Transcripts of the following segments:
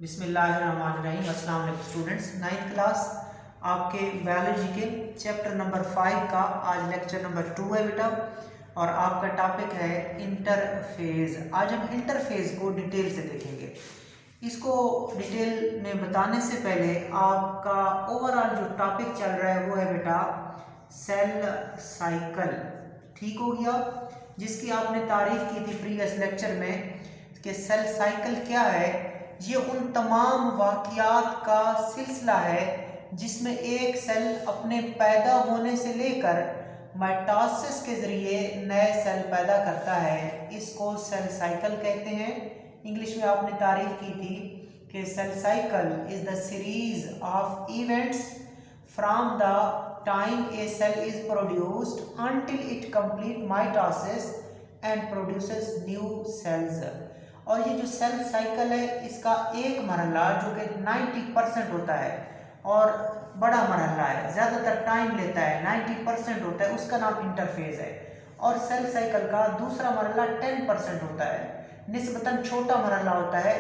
बिस्मिल्लाहिर्रहमानिर्रहीम। अस्सलाम वालेकुम स्टूडेंट्स। 9th क्लास आपके बायोलॉजी के चैप्टर नंबर 5 का आज लेक्चर नंबर 2 है बेटा, और आपका टॉपिक है इंटरफेज। आज हम इंटरफेज को डिटेल से देखेंगे। इसको डिटेल में बताने से पहले आपका ओवरऑल जो टॉपिक चल रहा है वो है बेटा सेल साइकिल। ठीक हो गया, जिसकी आपने तारीफ की थी प्रीवियस लेक्चर में कि सेल साइकिल क्या है। ये उन तमाम वाक़यात का सिलसिला है जिसमें एक सेल अपने पैदा होने से लेकर माइटोसिस के ज़रिए नए सेल पैदा करता है। इसको सेल साइकिल कहते हैं। इंग्लिश में आपने तारीफ की थी कि cell cycle is the series of events from the time a cell is produced until it complete mitosis and produces new cells. और ये जो सेल साइकिल है इसका एक मरहला जो कि 90% होता है और बड़ा मरहला है, ज़्यादातर टाइम लेता है, 90% होता है, उसका नाम इंटरफेज है। और सेल साइकिल का दूसरा मरहला 10% होता है, निस्बतन छोटा मरहला होता है,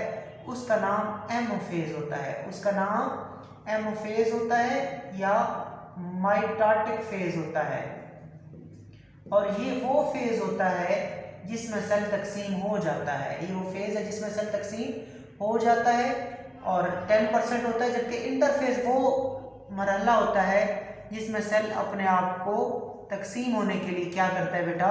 उसका नाम एमोफेज होता है। उसका नाम एमोफेज होता है या माइटोटिक फेज होता है। और ये वो फेज होता है जिसमें सेल तकसीम हो जाता है। ये वो फेज है जिसमें सेल तकसीम हो जाता है और 10% होता है। जबकि इंटरफेज वो मरहला होता है जिसमें सेल अपने आप को तकसीम होने के लिए क्या करता है बेटा,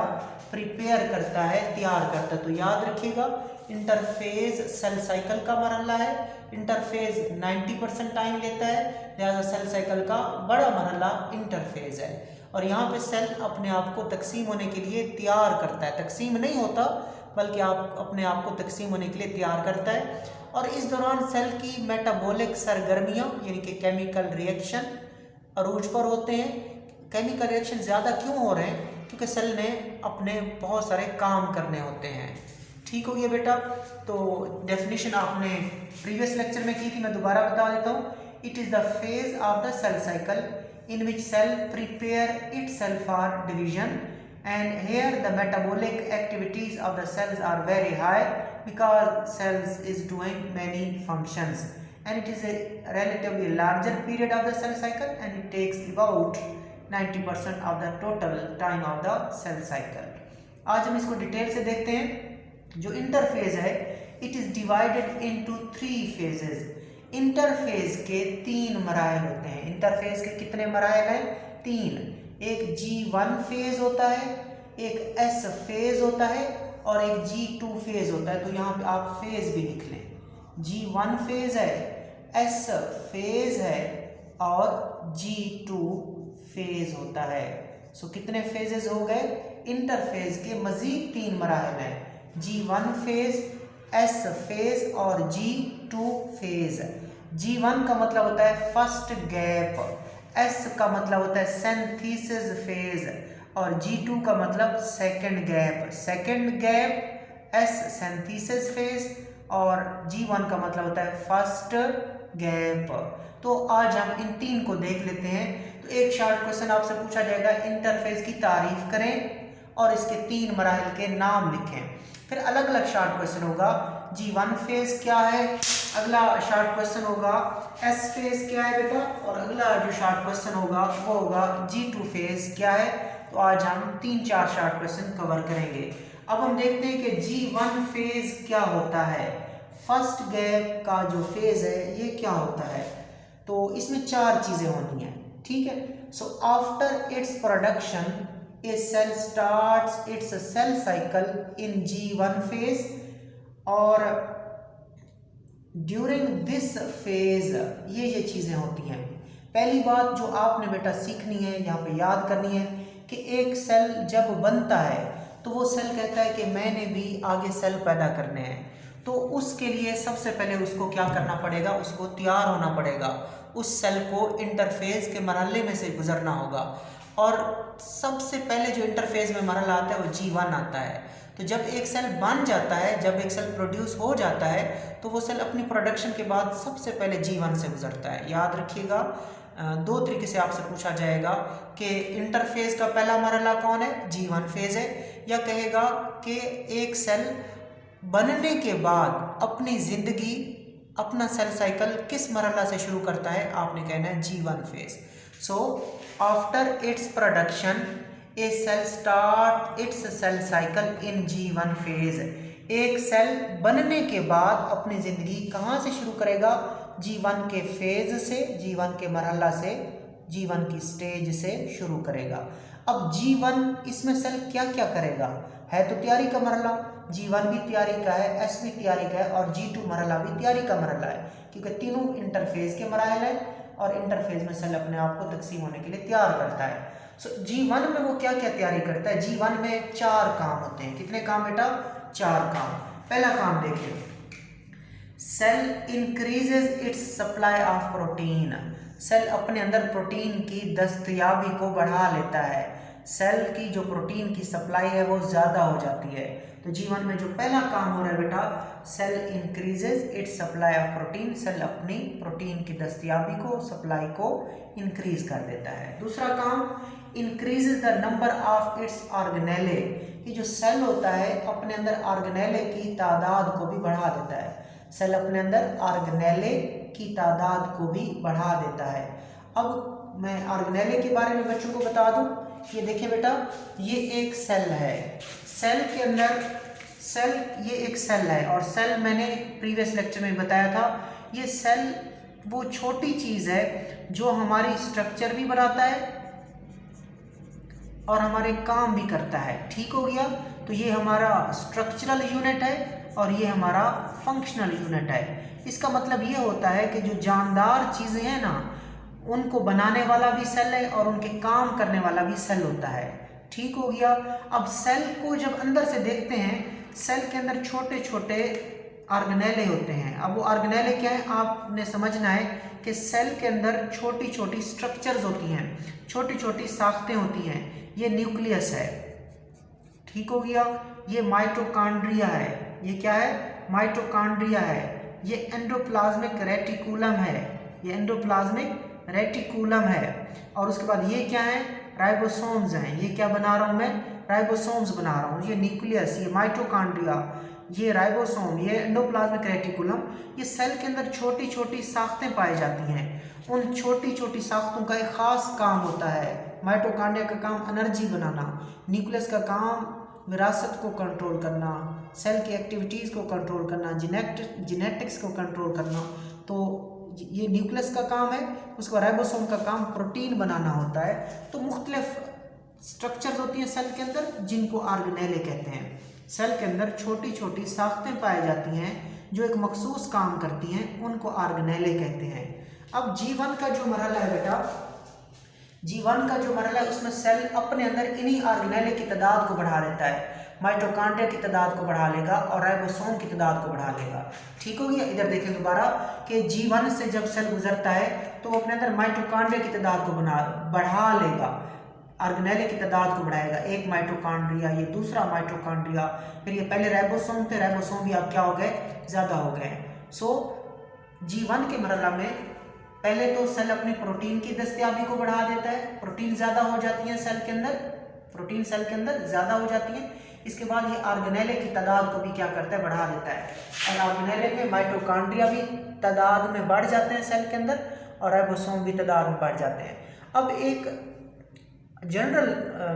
प्रिपेयर करता है, तैयार करता है। तो याद रखिएगा, इंटरफेज सेल साइकिल का मरहला है। इंटरफेज 90% टाइम लेता है, लिहाजा सेल साइकिल का बड़ा मरहला इंटरफेज है। और यहाँ पे सेल अपने आप को तकसीम होने के लिए तैयार करता है, तकसीम नहीं होता बल्कि आप अपने आप को तकसीम होने के लिए तैयार करता है। और इस दौरान सेल की मेटाबॉलिक सरगर्मियाँ यानी कि केमिकल रिएक्शन अरूज पर होते हैं। केमिकल रिएक्शन ज़्यादा क्यों हो रहे हैं? क्योंकि सेल ने अपने बहुत सारे काम करने होते हैं। ठीक हो गया बेटा। तो डेफिनेशन आपने प्रीवियस लेक्चर में की थी, मैं दोबारा बता देता हूँ। It is the phase of the cell cycle in which cell prepare itself for division, and here the metabolic activities of the cells are very high because cells is doing many functions, and it is a relatively larger period of the cell cycle and it takes about 90% of the total time of the cell cycle. आज हम इसको detail से देखते हैं। जो interphase है it is divided into 3 phases। Interphase के 3 मराहल होते हैं। इंटरफेज के कितने मराहल हैं? 3। एक G1 फेज होता है, एक S फेज होता है और एक G2 फेज होता है। तो यहाँ पे आप फेज भी लिख लें। G1 फेज है, S फेज है और G2 फेज होता है। सो कितने फेजेस हो गए? इंटरफेज के मजीद 3 मराहल हैं, G1 फेज, S फेज और G2 फेज। G1 का मतलब होता है फर्स्ट गैप, S का मतलब होता है सिंथेसिस फेज और G2 का मतलब second gap. Second gap, S synthesis phase और G1 का मतलब होता है फर्स्ट गैप। तो आज हम इन 3 को देख लेते हैं। तो एक शॉर्ट क्वेश्चन आपसे पूछा जाएगा, इंटरफेज की तारीफ करें और इसके 3 मराहल के नाम लिखें। फिर अलग अलग शॉर्ट क्वेश्चन होगा, G1 फेज क्या है, अगला शॉर्ट क्वेश्चन होगा S फेज क्या है बेटा, और अगला जो शॉर्ट क्वेश्चन होगा वो होगा G2 फेज क्या है। तो आज हम 3-4 शॉर्ट क्वेश्चन कवर करेंगे। अब हम देखते हैं कि G1 फेज क्या होता है। फर्स्ट गैप का जो फेज है ये क्या होता है। तो इसमें 4 चीज़ें होनी हैं, ठीक है। सो after its production a cell starts its cell cycle in G1 phase, और during this phase ये चीज़ें होती हैं। पहली बात जो आपने बेटा सीखनी है, यहाँ पे याद करनी है कि एक सेल जब बनता है तो वो सेल कहता है कि मैंने भी आगे सेल पैदा करने हैं। तो उसके लिए सबसे पहले उसको क्या करना पड़ेगा, उसको तैयार होना पड़ेगा। उस सेल को इंटरफेज के मरहले में से गुजरना होगा। और सबसे पहले जो इंटरफेज में मरहला आता है वो G1 आता है। तो जब एक सेल बन जाता है, जब एक सेल प्रोड्यूस हो जाता है, तो वो सेल अपनी प्रोडक्शन के बाद सबसे पहले G1 से गुजरता है। याद रखिएगा, 2 तरीके से आपसे पूछा जाएगा कि इंटरफेज का पहला मरहला कौन है, G1 फेज है, या कहेगा कि एक सेल बनने के बाद अपनी ज़िंदगी अपना सेल साइकिल किस मरहला से शुरू करता है? आपने कहना है G1 phase. So after its production a cell start its cell cycle in G1 phase. एक सेल बनने के बाद अपनी ज़िंदगी कहाँ से शुरू करेगा? G1 के फेज से, G1 के मरहला से, G1 की स्टेज से शुरू करेगा। अब G1 इसमें सेल क्या क्या करेगा? है तो तैयारी का मरहला, G1 भी तैयारी का है, S भी तैयारी का है और G2 मरहला भी तैयारी का मरहला है, क्योंकि तीनों इंटरफेज के मराहल हैं और इंटरफेज में सेल अपने आप को तकसीम होने के लिए तैयार करता है। सो G1 में वो क्या क्या तैयारी करता है? G1 में 4 काम होते हैं। कितने काम बेटा? 4 काम। पहला काम देखिए, cell increases its supply of protein. Cell अपने अंदर प्रोटीन की दस्तयाबी को बढ़ा लेता है। सेल की जो प्रोटीन की सप्लाई है वो ज़्यादा हो जाती है। तो G1 में जो पहला काम हो रहा है बेटा, cell increases its supply of protein. Cell अपनी प्रोटीन की दस्तयाबी को, सप्लाई को इंक्रीज कर देता है। दूसरा काम, increases the number of its organelle. ये जो सेल होता है अपने अंदर ऑर्गेनेले की तादाद को भी बढ़ा देता है। सेल अपने अंदर ऑर्गेनेले की तादाद को भी बढ़ा देता है। अब मैं ऑर्गेनेले के बारे में बच्चों को बता दूं। ये देखिए बेटा, ये एक सेल है। सेल के अंदर ये एक सेल है और सेल मैंने प्रीवियस लेक्चर में बताया था, ये सेल वो छोटी चीज़ है जो हमारी स्ट्रक्चर भी बनाता है और हमारे काम भी करता है। ठीक हो गया? तो ये हमारा स्ट्रक्चरल यूनिट है और ये हमारा फंक्शनल यूनिट है। इसका मतलब ये होता है कि जो जानदार चीज़ें हैं ना, उनको बनाने वाला भी सेल है और उनके काम करने वाला भी सेल होता है। ठीक हो गया? अब सेल को जब अंदर से देखते हैं, सेल के अंदर छोटे छोटे ऑर्गेनेले होते हैं। अब वो ऑर्गेनेले क्या है आपने समझना है कि सेल के अंदर छोटी छोटी स्ट्रक्चर्स होती हैं, छोटी छोटी साख्तें होती हैं। ये न्यूक्लियस है। ठीक हो गया? ये माइटोकॉन्ड्रिया है। ये क्या है? माइटोकॉन्ड्रिया है। ये एंडोप्लाज्मिक रेटिकुलम है। ये एंडोप्लाज्मिक रेटिकुलम है। और उसके बाद ये क्या है? राइबोसोम्स हैं। ये क्या बना रहा हूँ मैं? राइबोसोम्स बना रहा हूँ। ये न्यूक्लियस, ये माइटोकॉन्ड्रिया, ये राइबोसोम, ये एंडोप्लाज्मिक रेटिकुलम। ये सेल के अंदर छोटी छोटी साख्तें पाई जाती हैं। उन छोटी छोटी साख्तों का एक ख़ास काम होता है। माइटोकॉन्ड्रिया का काम एनर्जी बनाना, न्यूक्लियस का काम विरासत को कंट्रोल करना, सेल की एक्टिविटीज़ को कंट्रोल करना, जेनेटिक्स को कंट्रोल करना। तो ये न्यूक्लियस का काम है। उसके बाद राइबोसोम का काम प्रोटीन बनाना होता है। तो मुख्तलिफ स्ट्रक्चर्स होती हैं सेल के अंदर, जिनको ऑर्गेनेले कहते हैं। सेल के अंदर छोटी छोटी साख्तें पाई जाती हैं जो एक मखसूस काम करती हैं, उनको ऑर्गेनेले कहते हैं। अब G1 का जो मरहला है बेटा, G1 का जो मरहला है उसमें सेल अपने अंदर इन्हीं ऑर्गेनेले की तादाद को बढ़ा लेता है। माइटोकॉन्ड्रिया की तादाद को बढ़ा लेगा और राइबोसोम की तादाद को बढ़ा लेगा। ठीक हो गया? इधर देखें दोबारा कि G1 से जब सेल गुजरता है तो वो अपने अंदर माइटोकॉन्ड्रिया की तादाद को बढ़ा लेगा, ऑर्गेनेले की तादाद को बढ़ाएगा। एक माइटोकॉन्ड्रिया, ये दूसरा माइटोकॉन्ड्रिया, फिर ये पहले राइबोसोम थे, राइबोसोम भी अब क्या हो गए? ज़्यादा हो गए। सो G1 के मरहला में पहले तो सेल अपनी प्रोटीन की दस्तयाबी को बढ़ा देता है। प्रोटीन ज़्यादा हो जाती है सेल के अंदर, प्रोटीन सेल के अंदर ज़्यादा हो जाती है। इसके बाद ये ऑर्गेनेले की तादाद को भी क्या करता है? बढ़ा देता है। और ऑर्गेनेले में माइटोकॉन्ड्रिया भी तादाद में बढ़ जाते हैं सेल के अंदर और राइबोसोम भी तादाद में बढ़ जाते हैं। अब एक जनरल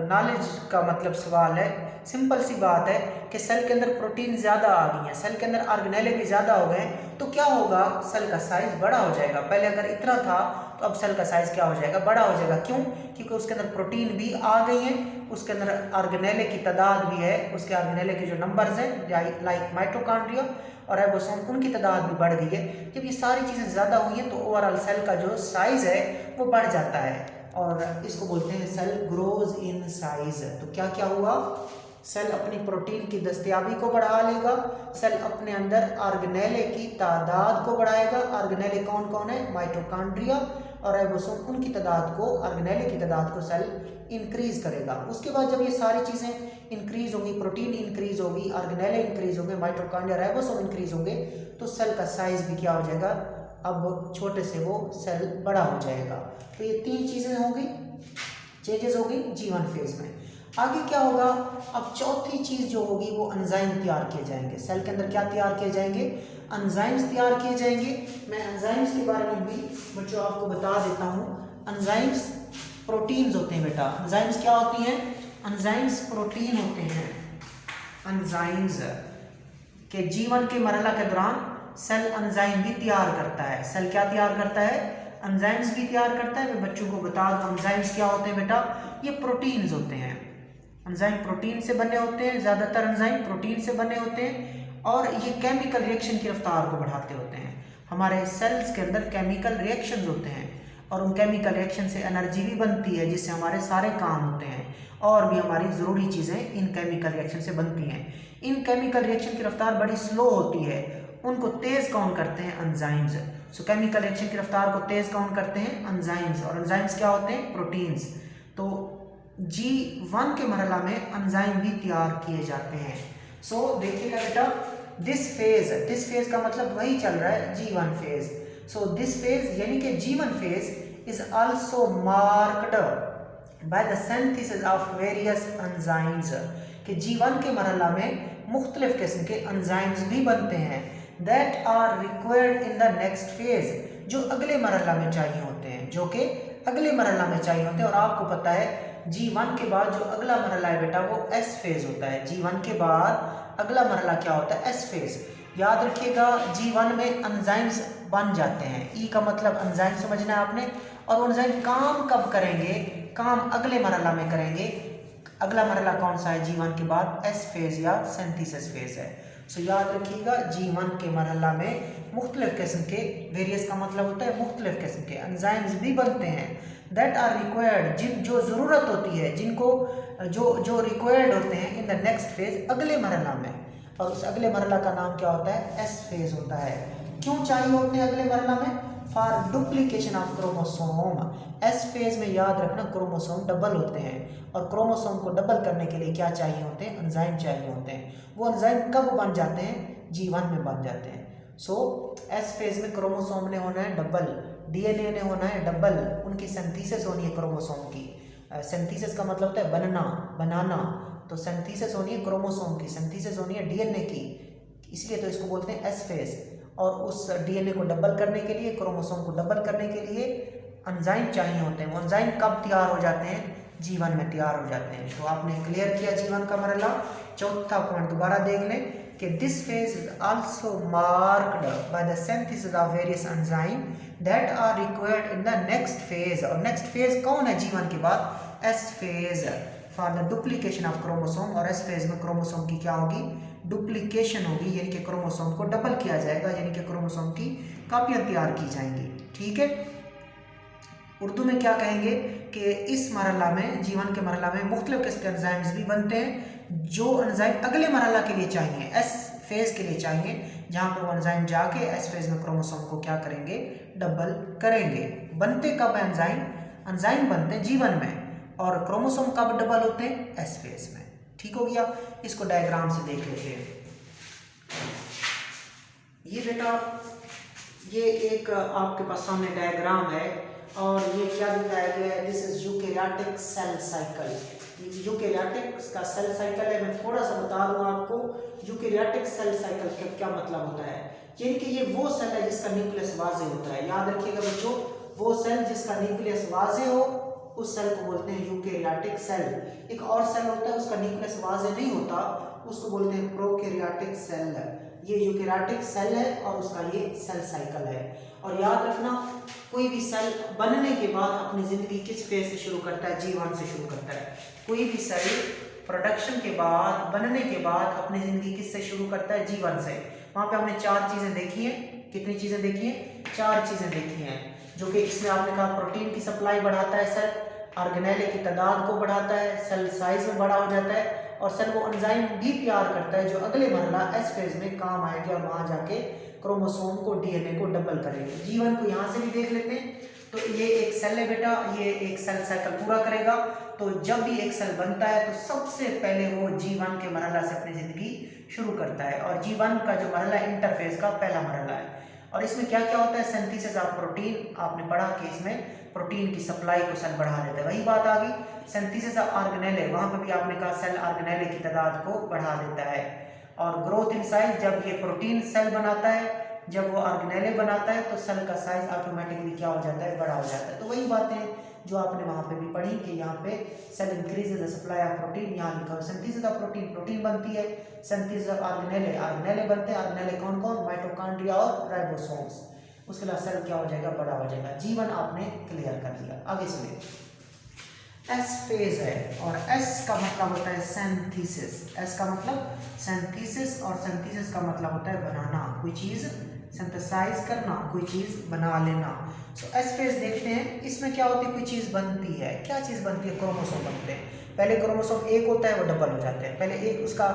नॉलेज का मतलब सवाल है, सिंपल सी बात है कि सेल के अंदर प्रोटीन ज़्यादा आ गई है, सेल के अंदर ऑर्गेनेले भी ज़्यादा हो गए, तो क्या होगा? सेल का साइज़ बड़ा हो जाएगा। पहले अगर इतना था तो अब सेल का साइज़ क्या हो जाएगा? बड़ा हो जाएगा। क्यों? क्योंकि उसके अंदर प्रोटीन भी आ गई है, उसके अंदर ऑर्गेनेले की तादाद भी है, उसके ऑर्गेनेले के जो नंबर्स हैं लाइक माइटोकॉन्ड्रिया और राइबोसोम, उनकी तादाद भी बढ़ गई है। जब ये सारी चीज़ें ज़्यादा हुई हैं तो ओवरऑल सेल का जो साइज़ है वो बढ़ जाता है और इसको बोलते हैं सेल ग्रोज इन साइज। तो क्या क्या हुआ? सेल अपनी प्रोटीन की दस्तयाबी को बढ़ा लेगा, सेल अपने अंदर ऑर्गेनेले की तादाद को बढ़ाएगा। ऑर्गेनेले कौन कौन है? माइटोकॉन्ड्रिया और राइबोसोम, उनकी तादाद को, ऑर्गेनेले की तादाद को सेल इंक्रीज करेगा। उसके बाद जब ये सारी चीज़ें इंक्रीज होंगी, प्रोटीन इंक्रीज होगी, ऑर्गेनेले इंक्रीज होंगे, माइटोकॉन्ड्रिया राइबोसोम इंक्रीज होंगे, तो सेल का साइज भी क्या हो जाएगा? अब छोटे से वो सेल बड़ा हो जाएगा। तो ये 3 चीज़ें होंगी, चेंजेस होगी G1 फेज में। आगे क्या होगा? अब चौथी चीज़ जो होगी वो एंजाइम तैयार किए जाएंगे। सेल के अंदर क्या तैयार किए जाएंगे? एंजाइम्स तैयार किए जाएंगे। मैं एंजाइम्स के बारे में भी बच्चों आपको बता देता हूँ। एंजाइम्स प्रोटीन्स होते हैं बेटा। एंजाइम्स क्या होती हैं? एंजाइम्स प्रोटीन होते हैं। एंजाइम्स के जीवन के मरहला के दौरान सेल एंजाइम भी तैयार करता है। सेल क्या तैयार करता है? एंजाइम्स भी तैयार करता है। मैं बच्चों को बता दूं एंजाइम्स क्या होते हैं बेटा। ये प्रोटीन्स होते हैं। एंजाइम प्रोटीन से बने होते हैं, ज़्यादातर एंजाइम प्रोटीन से बने होते हैं और ये केमिकल रिएक्शन की रफ्तार को बढ़ाते होते हैं। हमारे सेल्स के अंदर केमिकल रिएक्शंस होते हैं और उन केमिकल रिएक्शन से एनर्जी भी बनती है जिससे हमारे सारे काम होते हैं और भी हमारी ज़रूरी चीज़ें इन केमिकल रिएक्शन से बनती हैं। इन केमिकल रिएक्शन की रफ्तार बड़ी स्लो होती है, उनको तेज़ कौन करते हैं? एंजाइम्स। सो केमिकल रिएक्शन की रफ्तार को तेज़ कौन करते हैं? एंजाइम्स। और एंजाइम्स क्या होते हैं? प्रोटीन्स। तो G1 के मरहला में एंजाइम भी तैयार किए जाते हैं। सो देखिएगा बेटा, दिस फेज का मतलब वही चल रहा है G1 phase. So this phase यानी कि G1 phase is also marked by the synthesis of various enzymes. कि G1 के मरहला में मुख्तलिफ किस्म के एंजाइम्स भी बनते हैं that are required in the next phase, जो अगले मरहला में चाहिए होते हैं, जो कि अगले मरहला में चाहिए होते हैं। और आपको पता है G1 के बाद जो अगला मरहला है बेटा वो S फेज होता है। G1 के बाद अगला मरहला क्या होता है? S phase. याद रखिएगा G1 में एंजाइम्स बन जाते हैं। E का मतलब एंजाइम समझना है आपने। और एंजाइम काम कब करेंगे? काम अगले मरहला में करेंगे। अगला मरहला कौन सा है G1 के बाद? S फेज या सिंथेसिस फेज है। सो याद रखिएगा G1 के मरहला में मुख्तलिफ किस्म के, वेरियस का मतलब होता है मुख्तलिफ किस्म के एंजाइम्स भी बनते हैं दैट आर रिक्वायर्ड, जो ज़रूरत होती है, जिनको जो रिक्वायर्ड होते हैं इन द नेक्स्ट फेज, अगले मरहला में। और उस अगले मरहला का नाम क्या होता है? S फेज होता है। क्यों चाहिए होते हैं अगले मरहला में? For duplication of chromosome. S phase में याद रखना क्रोमोसोम डबल होते हैं और क्रोमोसोम को डबल करने के लिए क्या चाहिए होते हैं? एंजाइम चाहिए होते हैं। वो एंजाइम कब बन जाते हैं? G1 में बन जाते हैं। सो S फेज में क्रोमोसोम ने होना है डबल, DNA ने होना है डबल, उनकी सिंथेसिस होनी है क्रोमोसोम की। सिंथेसिस का मतलब होता है बनना, बनाना। तो सिंथेसिस होनी है क्रोमोसोम की, सिंथेसिस होनी है DNA की, इसलिए तो इसको बोलते हैं S फेज। और उस DNA को डबल करने के लिए, क्रोमोसोम को डबल करने के लिए एंजाइम चाहिए होते हैं। वो एंजाइम कब तैयार हो जाते हैं? G1 में तैयार हो जाते हैं। तो आपने क्लियर किया G1 का मरहला। चौथा पॉइंट दोबारा देख लें कि this phase is also marked by the synthesis of various enzyme that are required in the next phase. और नेक्स्ट फेज कौन है G1 के बाद? S phase for the duplication of chromosome. और S फेज में क्रोमोसोम की क्या होगी? डुप्लीकेशन होगी, यानी कि क्रोमोसोम को डबल किया जाएगा, यानी कि क्रोमोसोम की कापियाँ तैयार की जाएंगी। ठीक है, उर्दू में क्या कहेंगे कि इस मरहला में, G1 के मरहला में मुख्तलिफ किस्म के एंजाइम्स भी बनते हैं, जो एंजाइम अगले मरहला के लिए चाहिए, S फेज के लिए चाहिए, जहाँ पर वो एंजाइम जाके S फेज में क्रोमोसोम को क्या करेंगे? डबल करेंगे। बनते कब एंजाइम? एंजाइम बनते हैं G1 में और क्रोमोसोम कब डबल होते हैं? S फेज में। ठीक हो गया। इसको डायग्राम से देख लेते हैं। ये बेटा, ये एक आपके पास सामने डायग्राम है और ये क्या दिखाया गया है? This is eukaryotic cell cycle. Eukaryotic का सेल साइकिल है। मैं थोड़ा सा बता दूं आपको, यूकैरियोटिक सेल साइकिल का क्या मतलब होता है। यानी कि ये वो सेल है जिसका न्यूक्लियस वाज़े होता है। याद रखिएगा बच्चों, वो सेल जिसका न्यूक्लियस वाज़े हो उस सेल को बोलते हैं यूकैरियोटिक सेल। एक और सेल होता है उसका न्यूक्लियस वाज़े नहीं होता, उसको बोलते हैं प्रोकैरियोटिक सेल। ये यूकैरियोटिक सेल है और उसका ये सेल साइकिल है। और याद रखना, कोई भी सेल बनने के बाद अपनी ज़िंदगी किस फेज से शुरू करता है? G1 से शुरू करता है। कोई भी सेल प्रोडक्शन के बाद, बनने के बाद अपनी ज़िंदगी किससे शुरू करता है? G1 से। वहाँ पे हमने 4 चीज़ें देखी हैं। कितनी चीज़ें देखी हैं? 4 चीज़ें देखी हैं, जो कि इसमें आपने कहा प्रोटीन की सप्लाई बढ़ाता है सेल, ऑर्गेनेले की तादाद को बढ़ाता है, सेल साइज में बड़ा हो जाता है और सेल वो एंजाइम भी तैयार करता है जो अगले मरहला S फेज में काम आएंगे और वहाँ जाके क्रोमोसोम को, DNA को डबल करेंगे। G1 को यहाँ से भी देख लेते हैं। तो ये एक सेल है बेटा, ये एक सेल साइकिल पूरा करेगा। तो जब भी एक सेल बनता है तो सबसे पहले वो G1 के मरहला से अपनी ज़िंदगी शुरू करता है। और G1 का जो मरहला इंटरफेज का पहला मरहला है। और इसमें क्या क्या होता है? Synthesis of protein. आपने पढ़ा कि इसमें प्रोटीन की सप्लाई को सेल बढ़ा देता है, वही बात आ गई। सिंथेसिस ऑफ ऑर्गेनेले, वहाँ पर भी आपने कहा सेल ऑर्गेनेले की तादाद को बढ़ा देता है। और ग्रोथ इन साइज, जब ये प्रोटीन सेल बनाता है जब वो ऑर्गेनेले बनाता है तो सेल का साइज ऑटोमेटिकली क्या हो जाता है, बड़ा हो जाता है। तो वही बातें जो आपने वहाँ पे भी पढ़ी कि यहाँ पे cell increases the supply of protein, यहाँ लिखा है सिंथेसिस ऑफ प्रोटीन, प्रोटीन बनती है, सिंथेसिस ऑफ ऑर्गेनेले, ऑर्गेनेले बनते हैं, ऑर्गेनेले कौन कौन, माइटोकॉन्ड्रिया और राइबोसोम्स। उसके बाद सेल क्या हो जाएगा, बड़ा हो जाएगा। जीवन आपने क्लियर कर दिया। आगे सुनिए, एस फेज है और एस का मतलब होता है सिंथेसिस। एस का मतलब सिंथेसिस और सिंथेसिस का मतलब होता है बनाना, कोई चीज सिंथेसाइज करना, कोई चीज बना लेना। सो एस फेज देखते हैं, इसमें क्या होती है, कोई चीज बनती है। क्या चीज बनती है, क्रोमोसोम बनते हैं। पहले क्रोमोसोम एक होता है, वो डबल हो जाते हैं। पहले एक उसका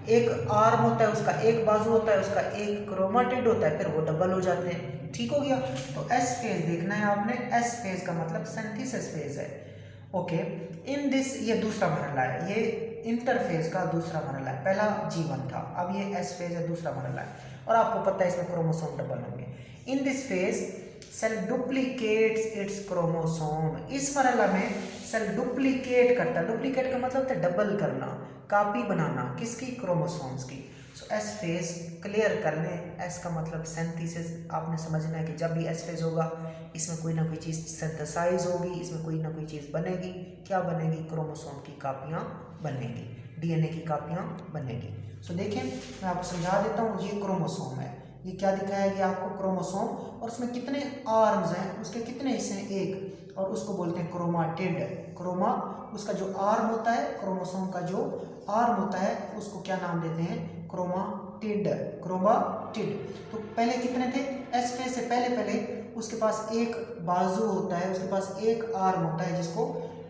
एक आर्म होता है, उसका एक बाजू होता है, उसका एक क्रोमाटिड होता है, फिर वो डबल हो जाते हैं। ठीक हो गया। तो एस फेज देखना है आपने। एस फेज का मतलब सिंथेसिस फेज है। ओके, इन दिस, ये दूसरा मरहला है, ये इंटरफेज का दूसरा मरहला है। पहला जीवन था, अब ये एस फेज है, दूसरा मरहला है। और आपको पता है इसमें क्रोमोसोम डबल होंगे। In this phase cell duplicates its chromosome. इस मरहला में सेल डुप्लीकेट करता है। डुप्लीकेट का मतलब है डबल करना, कॉपी बनाना, किसकी, क्रोमोसोम्स की। सो एस फेज क्लियर कर लें। एस का मतलब सिंथेसिस। आपने समझना है कि जब भी एस फेज होगा इसमें कोई ना कोई चीज़ सिंथेसाइज होगी, इसमें कोई ना कोई चीज़ बनेगी। क्या बनेगी, क्रोमोसोम की कापियाँ बनेगी, डीएनए की कापियाँ बनेगी। सो देखें, मैं आपको समझा देता हूँ। ये क्रोमोसोम है, ये क्या दिखाया गया आपको, क्रोमोसोम, और उसमें कितने आर्म्स हैं, उसके कितने हिस्से हैं, एक, और उसको बोलते हैं क्रोमाटिड। क्रोमा, उसका जो आर्म होता है, क्रोमोसोम का जो आर्म होता है, उसको क्या नाम देते हैं, क्रोमाटिड। क्रोमाटिड। तो पहले कितने थे, एस फेज से पहले उसके पास एक बाजू होता है, उसके पास एक आर्म होता है, जिसको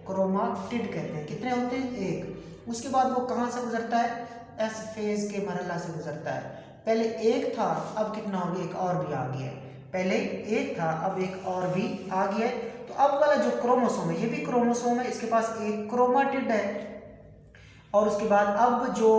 क्रोमाटिड कहते हैं। कितने होते हैं, एक। उसके बाद वो कहाँ से गुजरता है, एस फेज के मरहला से गुजरता है। पहले एक था, अब कितना हो गया, एक और भी आ गया है। पहले एक था, अब एक और भी आ गया है। तो अब वाला जो क्रोमोसोम है, ये भी क्रोमोसोम है, इसके पास एक क्रोमाटिड है। और उसके बाद अब जो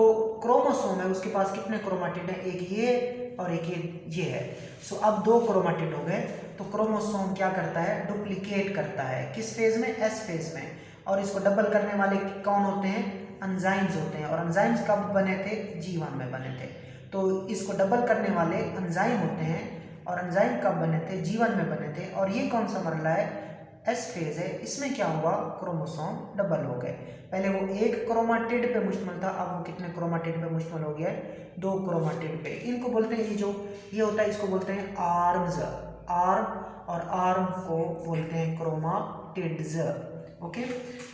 क्रोमोसोम है उसके पास कितने क्रोमाटिड है, एक ये और एक ये है। सो अब दो क्रोमाटिड हो गए। तो क्रोमोसोम क्या करता है, डुप्लीकेट करता है। किस फेज में, एस फेज में। और इसको डबल करने वाले कौन होते हैं, एंजाइम्स होते हैं। और एंजाइम्स कब बने थे, जीवन में बने थे। तो इसको डबल करने वाले एंजाइम होते हैं, और एंजाइम कब बने थे, जीवन में बने थे। और ये कौन सा मरहला है, एस फेज है। इसमें क्या हुआ, क्रोमोसोम डबल हो गए। पहले वो एक क्रोमाटिड पे मुश्तमिल था, अब वो कितने क्रोमाटिड पे मुश्तमिल हो गया है, दो क्रोमाटिड पे। इनको बोलते हैं, ये जो ये होता है इसको बोलते हैं आर्म्स, आर्म, और आर्म को बोलते हैं क्रोमाटिड्स। ओके,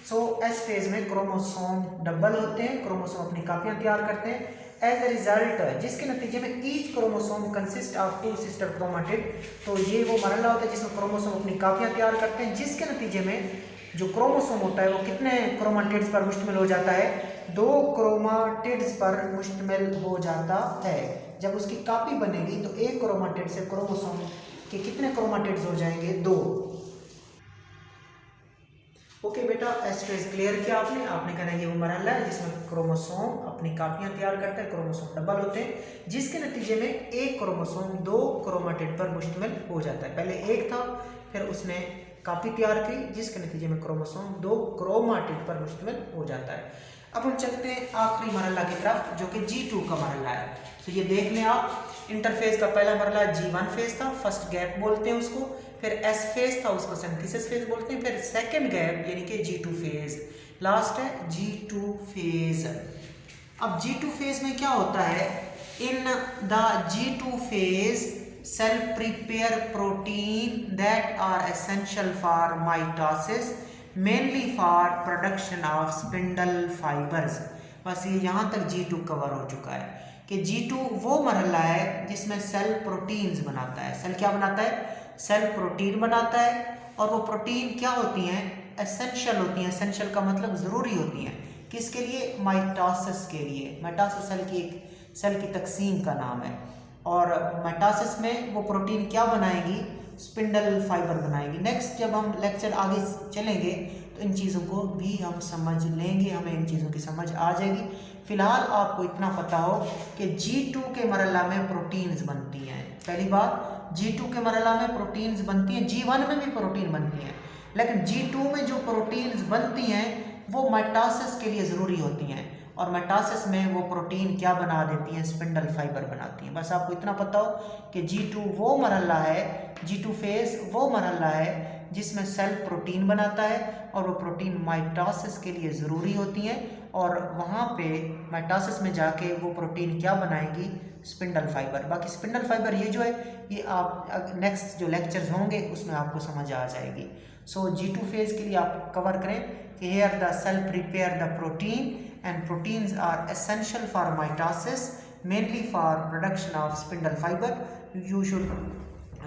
सो एस फेज में क्रोमोसोम डबल होते हैं, क्रोमोसोम अपनी कापियां तैयार करते हैं। एज ए रिजल्ट, जिसके नतीजे में each chromosome consist of 2 sister chromatid. तो ये वो मरहला होता है जिसमें क्रोमोसोम अपनी कापियां तैयार करते हैं, जिसके नतीजे में जो क्रोमोसोम होता है वो कितने क्रोमाटिड्स पर मुश्तमिल हो जाता है, 2 क्रोमाटिड्स पर मुश्तमिल हो जाता है। जब उसकी कापी बनेगी तो एक क्रोमाटिड से क्रोमोसोम के कितने क्रोमाटिड्स हो जाएंगे, 2। ओके बेटा, एस फेज क्लियर किया आपने कहना ये वो मरहला है जिसमें क्रोमोसोम अपनी कापियां तैयार करते हैं, क्रोमोसोम डबल होते हैं, जिसके नतीजे में एक क्रोमोसोम 2 क्रोमाटिड पर मुश्तमिल हो जाता है। पहले एक था, फिर उसने कापी तैयार की, जिसके नतीजे में क्रोमोसोम 2 क्रोमाटिड पर मुश्तमिल हो जाता है। अब हम चलते हैं आखिरी मरहला की तरफ, जो कि G2 का मरहला है। तो ये देख लें आप, इंटरफेज का पहला मरहला G1 फेज था, फर्स्ट गैप बोलते हैं उसको। फिर एस फेज था, उसको सिंथेसिस फेज बोलते हैं। फिर सेकंड गैप यानी कि G2 फेज, लास्ट है G2 फेज। अब G2 फेज में क्या होता है, in the G2 phase cell prepare protein that are essential for mitosis, mainly for production of spindle fibres. बस ये यहाँ तक G2 कवर हो चुका है कि G2 वो मरहला है जिसमें सेल प्रोटीन्स बनाता है। सेल क्या बनाता है, सेल प्रोटीन बनाता है। और वो प्रोटीन क्या होती हैं, एसेंशियल होती हैं। एसेंशियल का मतलब ज़रूरी होती हैं, किसके लिए, माइटोसिस के लिए। माइटोसिस सेल की तकसीम का नाम है। और माइटोसिस में वो प्रोटीन क्या बनाएगी, स्पिंडल फाइबर बनाएगी। नेक्स्ट जब हम लेक्चर आगे चलेंगे तो इन चीज़ों को भी हम समझ लेंगे, हमें इन चीज़ों की समझ आ जाएगी। फिलहाल आपको इतना पता हो कि G2 के मरहला में प्रोटीन्स बनती हैं। पहली बात, G2 के मरहला में प्रोटीन्स बनती हैं, G1 में भी प्रोटीन बनती हैं, लेकिन G2 में जो प्रोटीन्स बनती हैं वो माइटोसिस के लिए ज़रूरी होती हैं। और मेटासिस में वो प्रोटीन क्या बना देती हैं, स्पिंडल फाइबर बनाती हैं। बस आपको इतना पता हो कि G2 वो मरहला है, G2 फेज वो मरहला है जिसमें सेल प्रोटीन बनाता है और वो प्रोटीन माइटोसिस के लिए ज़रूरी होती हैं और वहाँ पे माइटोसिस में जाके वो प्रोटीन क्या बनाएंगी, स्पिंडल फाइबर। बाकी स्पिंडल फाइबर ये जो है ये आप नेक्स्ट जो लेक्चर्स होंगे उसमें आपको समझ आ जाएगी। सो G2 फेज के लिए आप कवर करें कि here the cell prepare the protein and proteins are essential for mitosis, mainly for production of spindle fiber. You should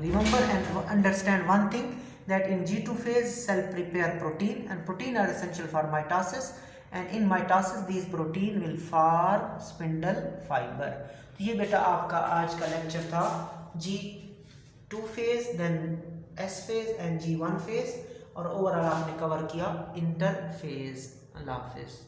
remember and understand one thing, that in G2 phase cell prepare protein and protein are essential for mitosis, and in mitosis these protein will form spindle fiber. तो ये बेटा आपका आज का lecture था G2 phase, then S phase and G1 phase, और overall आपने cover किया इंटर फेज। अल्लाह हाफिज़।